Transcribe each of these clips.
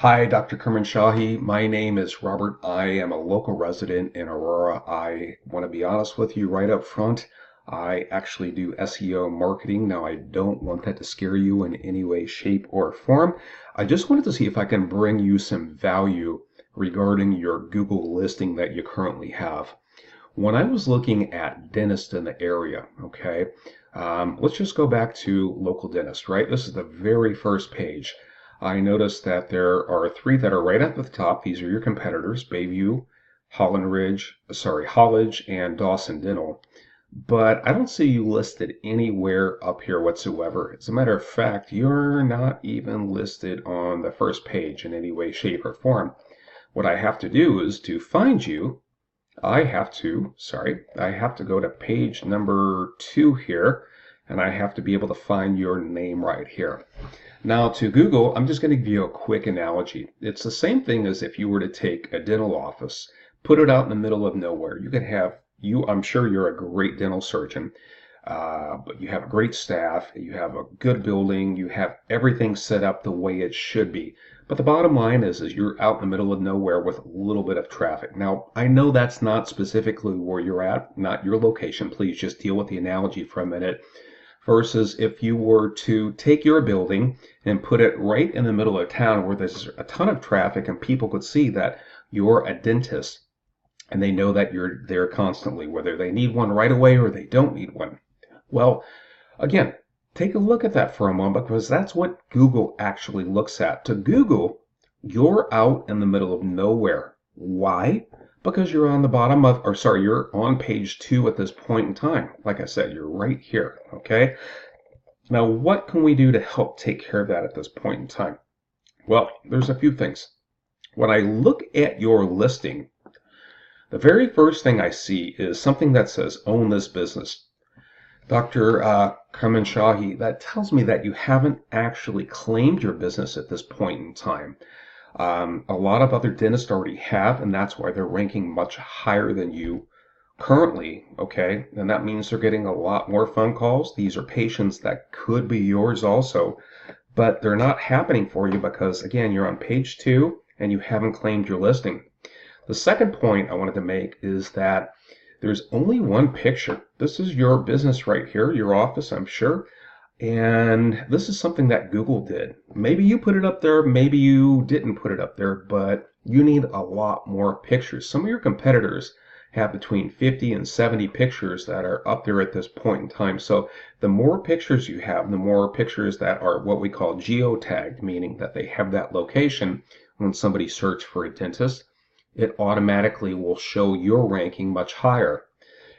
Hi, Dr. Kermanshahi. My name is Robert. I am a local resident in Aurora. I want to be honest with you right up front. I actually do SEO marketing. Now, I don't want that to scare you in any way, shape, or form. I just wanted to see if I can bring you some value regarding your Google listing that you currently have. When I was looking at dentists in the area, okay, let's just go back to local dentist, right? This is the very first page. I noticed that there are three that are right up at the top. These are your competitors, Bayview, Hollage, and Dawson Dental. But I don't see you listed anywhere up here whatsoever. As a matter of fact, you're not even listed on the first page in any way, shape, or form. What I have to do is to find you. I have to go to page number 2 here, and I have to be able to find your name right here. Now to Google, I'm just going to give you a quick analogy. It's the same thing as if you were to take a dental office, put it out in the middle of nowhere. You could have, I'm sure you're a great dental surgeon, but you have a great staff, you have a good building, you have everything set up the way it should be. But the bottom line is you're out in the middle of nowhere with a little bit of traffic. Now, I know that's not specifically where you're at, not your location. Please just deal with the analogy for a minute. Versus if you were to take your building and put it right in the middle of town where there's a ton of traffic and people could see that you're a dentist and they know that you're there constantly, whether they need one right away or they don't need one. Well, again, take a look at that for a moment because that's what Google actually looks at. To Google, you're out in the middle of nowhere. Why? Because you're on the bottom of, you're on page 2 at this point in time. Like I said, you're right here, okay? Now, what can we do to help take care of that at this point in time? Well, there's a few things. When I look at your listing, the very first thing I see is something that says, own this business. Dr. Kermanshahi, that tells me that you haven't actually claimed your business at this point in time. A lot of other dentists already have, and that's why they're ranking much higher than you currently, okay? And that means they're getting a lot more phone calls. These are patients that could be yours also, but they're not happening for you because, again, you're on page 2 and you haven't claimed your listing. The second point I wanted to make is that there's only one picture. This is your business right here, your office, I'm sure. And this is something that Google did. Maybe you put it up there, maybe you didn't put it up there, but you need a lot more pictures. Some of your competitors have between 50 and 70 pictures that are up there at this point in time. So the more pictures you have, the more pictures that are what we call geotagged, meaning that they have that location when somebody searches for a dentist, it automatically will show your ranking much higher.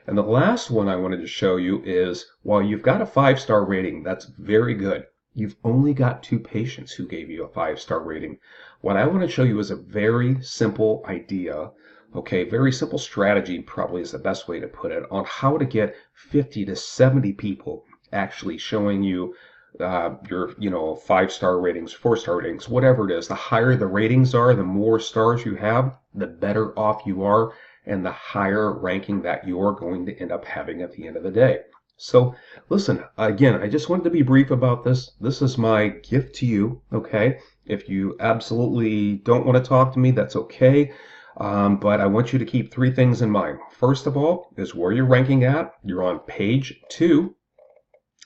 And the last one I wanted to show you is, while you've got a 5-star rating, that's very good. You've only got 2 patients who gave you a 5-star rating. What I want to show you is a very simple idea, okay, very simple strategy probably is the best way to put it, on how to get 50 to 70 people actually showing you your 5-star ratings, 4-star ratings, whatever it is. The higher the ratings are, the more stars you have, the better off you are, and the higher ranking that you're going to end up having at the end of the day. So listen, again, I just wanted to be brief about this. This is my gift to you, okay? If you absolutely don't want to talk to me, that's okay. But I want you to keep 3 things in mind. First of all is where you're ranking at. You're on page 2.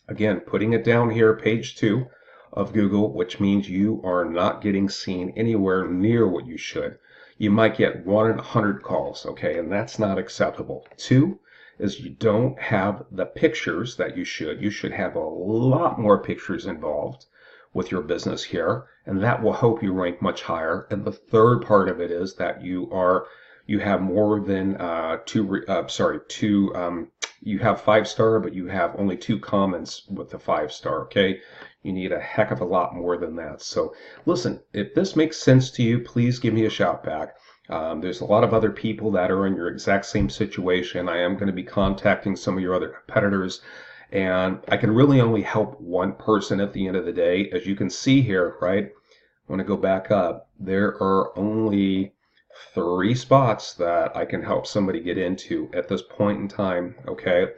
Again, putting it down here, page 2 of Google, which means you are not getting seen anywhere near what you should. You might get 1 in 100 calls, okay, and that's not acceptable. 2 is you don't have the pictures that you should. You should have a lot more pictures involved with your business here, and that will help you rank much higher. And the third part of it is that you have more than you have 5-star, but you have only 2 comments with the 5-star, okay? You need a heck of a lot more than that. So listen, if this makes sense to you, please give me a shout back. There's a lot of other people that are in your exact same situation. I am going to be contacting some of your other competitors, and I can really only help one person at the end of the day. As you can see here, right? I want to go back up. There are only 3 spots that I can help somebody get into at this point in time, okay?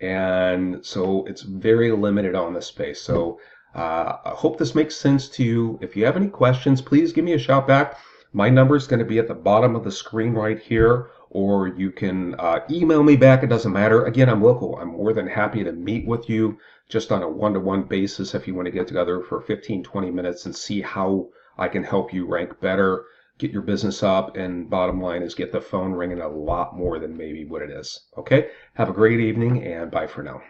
And so it's very limited on this space. So I hope this makes sense to you. If you have any questions, please give me a shout back. My number is going to be at the bottom of the screen right here, or you can email me back. It doesn't matter. Again, I'm local. I'm more than happy to meet with you just on a one-to-one basis if you want to get together for 15, 20 minutes and see how I can help you rank better, get your business up, and bottom line is get the phone ringing a lot more than maybe what it is. Okay? Have a great evening, and bye for now.